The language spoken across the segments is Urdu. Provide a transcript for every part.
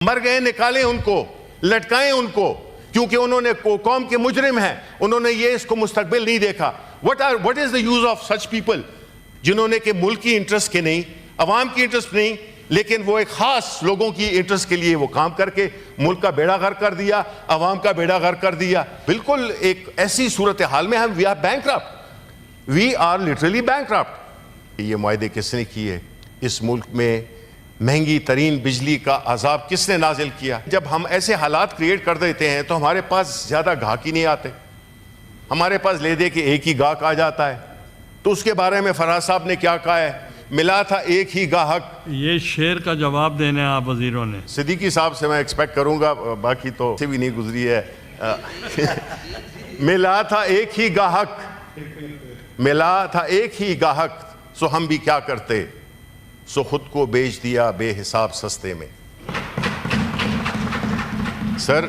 مر گئے نکالیں ان کو, لٹکائیں ان کو, کیونکہ انہوں نے قوم کے مجرم ہیں, انہوں نے یہ اس کو مستقبل نہیں دیکھا. What is the use of such people جنہوں نے کہ ملک کی انٹرسٹ کے نہیں, عوام کی انٹرسٹ نہیں, لیکن وہ ایک خاص لوگوں کی انٹرسٹ کے لیے وہ کام کر کے ملک کا بیڑا غرق کر دیا, عوام کا بیڑا غرق کر دیا. بالکل ایک ایسی صورتحال میں ہم we are literally bankrupt. یہ معاہدے کس نے کیے؟ اس ملک میں مہنگی ترین بجلی کا عذاب کس نے نازل کیا؟ جب ہم ایسے حالات کریٹ کر دیتے ہیں تو ہمارے پاس زیادہ گاہک ہی نہیں آتے, ہمارے پاس لے دے کے ایک ہی گاہک آ جاتا ہے. تو اس کے بارے میں فراز صاحب نے کیا کہا ہے, ملا تھا ایک ہی گاہک. یہ شعر کا جواب دینے آپ وزیروں نے. صدیقی صاحب سے میں ایکسپیکٹ کروں گا, باقی تو سے بھی نہیں گزری ہے. ملا تھا ایک ہی گاہک, ملا تھا ایک ہی گاہک, سو ہم بھی کیا کرتے, سو خود کو بیچ دیا بے حساب سستے میں. سر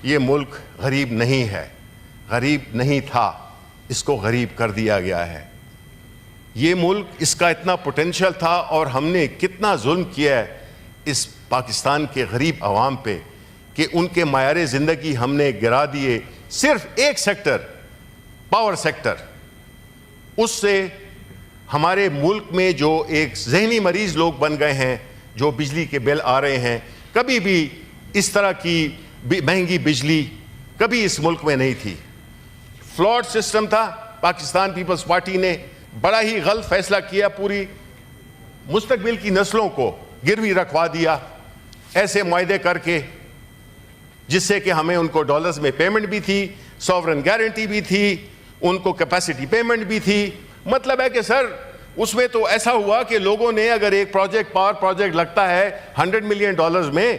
یہ ملک غریب نہیں ہے, غریب نہیں تھا, اس کو غریب کر دیا گیا ہے. یہ ملک, اس کا اتنا پوٹینشل تھا اور ہم نے کتنا ظلم کیا ہے اس پاکستان کے غریب عوام پہ کہ ان کے معیار زندگی ہم نے گرا دیے. صرف ایک سیکٹر, پاور سیکٹر, اس سے ہمارے ملک میں جو ایک ذہنی مریض لوگ بن گئے ہیں, جو بجلی کے بل آ رہے ہیں, کبھی بھی اس طرح کی مہنگی بجلی کبھی اس ملک میں نہیں تھی. فلاٹ سسٹم تھا. پاکستان پیپلز پارٹی نے بڑا ہی غلط فیصلہ کیا, پوری مستقبل کی نسلوں کو گروی رکھوا دیا ایسے معاہدے کر کے, جس سے کہ ہمیں ان کو ڈالرز میں پیمنٹ بھی تھی, سوورن گارنٹی بھی تھی, ان کو کیپیسٹی پیمنٹ بھی تھی. مطلب ہے کہ سر اس میں تو ایسا ہوا کہ لوگوں نے اگر ایک پروجیکٹ, پاور پروجیکٹ لگتا ہے $100 ملین میں,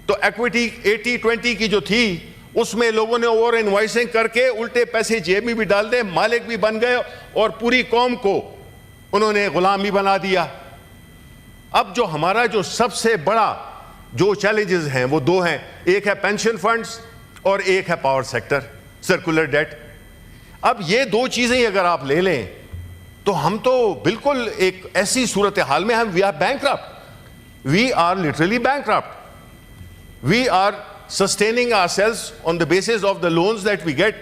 تو ایکویٹی 80-20 کی جو تھی اس میں لوگوں نے اوور انوائسنگ کر کے الٹے پیسے جیب میں بھی ڈال دے, مالک بھی بن گئے اور پوری قوم کو انہوں نے غلام بھی بنا دیا. اب جو ہمارا جو سب سے بڑا جو چیلنجز ہیں وہ دو ہیں, ایک ہے پینشن فنڈز اور ایک ہے پاور سیکٹر, سرکولر ڈیٹ. اب یہ دو چیزیں اگر آپ لے لیں تو ہم تو بالکل ایک ایسی صورتحال میں we are bankrupt. We are literally bankrupt. We are sustaining ourselves on the basis of the loans that we get.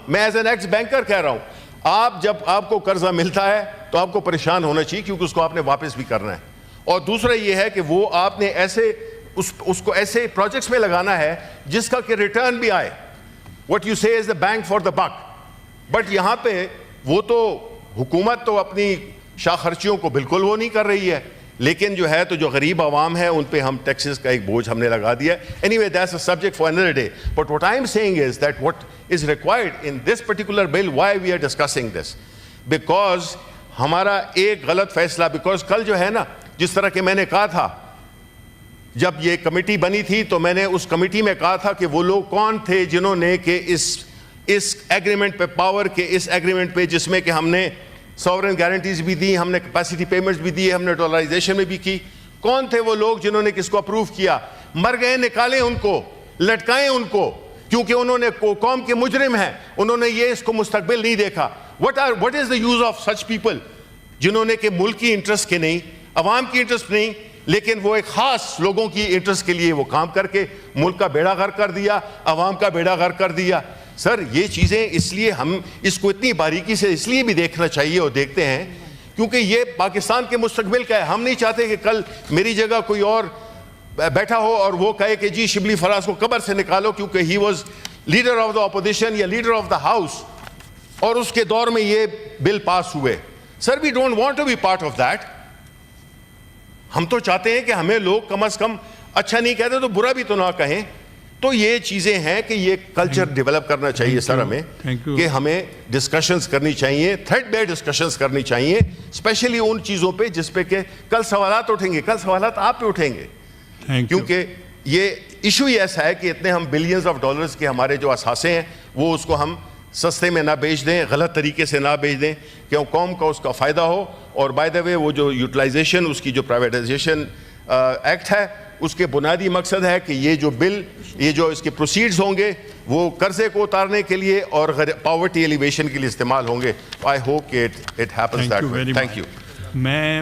میں ایز این ایکس بینکر کہہ رہا ہوں, جب آپ کو قرضہ ملتا ہے تو آپ کو پریشان ہونا چاہیے, کیونکہ اس کو آپ نے واپس بھی کرنا ہے. اور دوسرا یہ ہے کہ وہ آپ نے ایسے اس کو ایسے پروجیکٹس میں لگانا ہے جس کا کہ ریٹرن بھی آئے. What you say is the bang for the buck. But یہاں پہ وہ تو حکومت تو اپنی شاہ خرچیوں کو بالکل وہ نہیں کر رہی ہے, لیکن جو ہے تو جو غریب عوام ہے ان پہ ہم ٹیکسز کا ایک بوجھ ہم نے لگا دیا. Anyway, that's a subject for another day. But what I am saying is that what is required in this particular bill, why we are discussing this, because ہمارا ایک غلط فیصلہ, because کل جو ہے نا, جس طرح کہ میں نے کہا تھا جب یہ کمیٹی بنی تھی, تو میں نے اس کمیٹی میں کہا تھا کہ وہ لوگ کون تھے جنہوں نے کہ اس ایگریمنٹ پہ, پاور کے اس ایگریمنٹ پہ, جس میں کہ ہم نے سوورن گارنٹیز بھی دی, ہم نے کیپیسٹی پیمنٹس بھی دی, ہم نے ڈالرائزیشن میں بھی کی, کون تھے وہ لوگ جنہوں نے کس کو اپروو کیا؟ مر گئے نکالیں ان کو, لٹکائیں ان کو, کیونکہ انہوں نے قوم کے مجرم ہیں, انہوں نے یہ اس کو مستقبل نہیں دیکھا. What is the use of such people جنہوں نے کہ ملک کی انٹرسٹ کے نہیں, عوام کی انٹرسٹ نہیں, لیکن وہ ایک خاص لوگوں کی انٹرسٹ کے لیے وہ کام کر کے ملک کا بیڑا غرق کر دیا, عوام کا بیڑا غرق کر دیا. سر یہ چیزیں اس لیے ہم اس کو اتنی باریکی سے اس لیے بھی دیکھنا چاہیے اور دیکھتے ہیں کیونکہ یہ پاکستان کے مستقبل کا ہے. ہم نہیں چاہتے کہ کل میری جگہ کوئی اور بیٹھا ہو اور وہ کہے کہ جی شبلی فراز کو قبر سے نکالو کیونکہ he was leader of the opposition یا لیڈر آف دا ہاؤس اور اس کے دور میں یہ بل پاس ہوئے. Sir we don't want to be part of that. ہم تو چاہتے ہیں کہ ہمیں لوگ کم از کم اچھا نہیں کہتے تو برا بھی تو نہ کہیں. تو یہ چیزیں ہیں کہ یہ کلچر ڈیولپ کرنا چاہیے سر ہمیں, کہ ہمیں ڈسکشنز کرنی چاہیے, تھریڈ بیئر ڈسکشنز کرنی چاہیے, اسپیشلی ان چیزوں پہ جس پہ کہ کل سوالات اٹھیں گے, کل سوالات آپ پہ اٹھیں گے, کیونکہ یہ ایشو ہی ایسا ہے کہ اتنے ہم بلینز آف ڈالرز کے ہمارے جو اثاثے ہیں وہ اس کو ہم سستے میں نہ بیچ دیں, غلط طریقے سے نہ بیچ دیں کہ قوم کا اس کا فائدہ ہو. اور بائی دا وے وہ جو یوٹیلائزیشن اس کی جو پرائیویٹائزیشن ایکٹ ہے اس کے بنیادی مقصد ہے کہ یہ جو بل, یہ جو اس کے پروسیڈز ہوں گے وہ قرضے کو اتارنے کے لیے اور پاورٹی ایلیویشن کے لیے استعمال ہوں گے. آئی ہوپ کہ it happens that way. Thank you. میں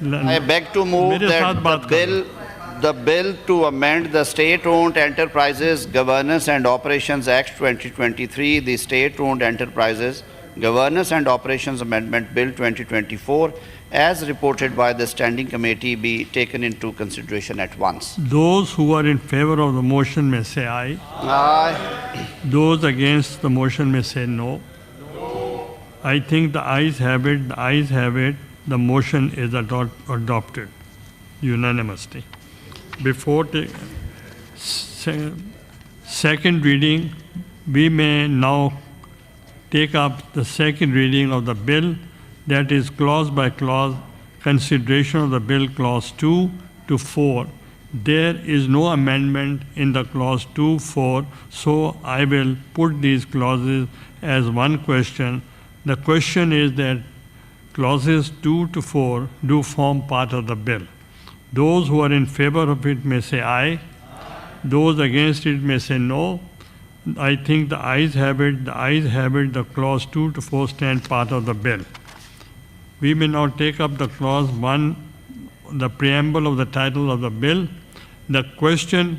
I beg to move that the bill to amend the State-Owned Enterprises Governance and Operations Act 2023, the State-Owned Enterprises Governance and Operations Amendment Bill 2024, as reported by the Standing Committee, be taken into consideration at once. Those who are in favor of the motion may say aye. Aye. Those against the motion may say no. I think the ayes have it. The ayes have it. The motion is adopted unanimously. Before second reading, we may now take up the second reading of the bill, that is clause by clause consideration of the bill, clause 2 to 4. There is no amendment in the clause 2, 4, so I will put these clauses as one question. The question is that clauses 2 to 4 do form part of the bill. Those who are in favor of it may say aye. Those against it may say no. I think the ayes have it. The ayes have it. The clause 2 to 4 stand part of the bill. We may now take up the clause 1, the preamble of the title of the bill. The question,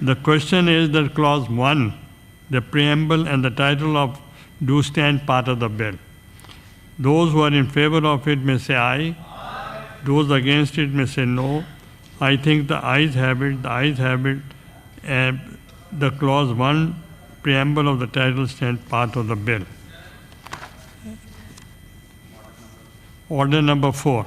The question is that clause 1, the preamble and the title of do stand part of the bill. Those who are in favor of it may say aye. Those against it may say no. I think the ayes have it. The ayes have it. The clause 1, preamble of the title stand part of the bill. Order number 4.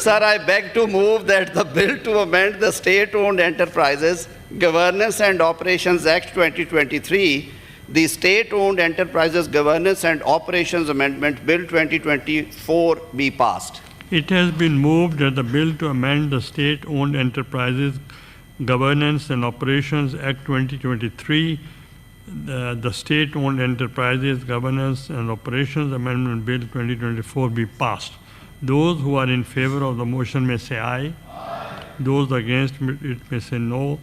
Sir, I beg to move that the bill to amend the State-Owned Enterprises Governance and Operations Act 2023, the State-Owned Enterprises Governance and Operations Amendment Bill 2024 be passed. It has been moved that the bill to amend the State-Owned Enterprises Governance and Operations Act 2023, the State-Owned Enterprises Governance and Operations Amendment Bill 2024 be passed. Those who are in favor of the motion may say aye. Aye. Those against it may say no.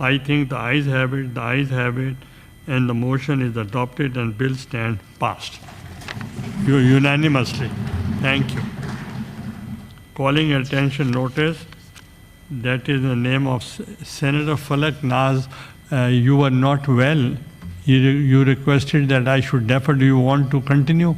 I think the ayes have it, the ayes have it, and the motion is adopted and bill stand passed. Unanimously. Thank you. Calling attention notice, that is the name of Senator Falak Naz. You were not well. You requested that I should defer. Do you want to continue?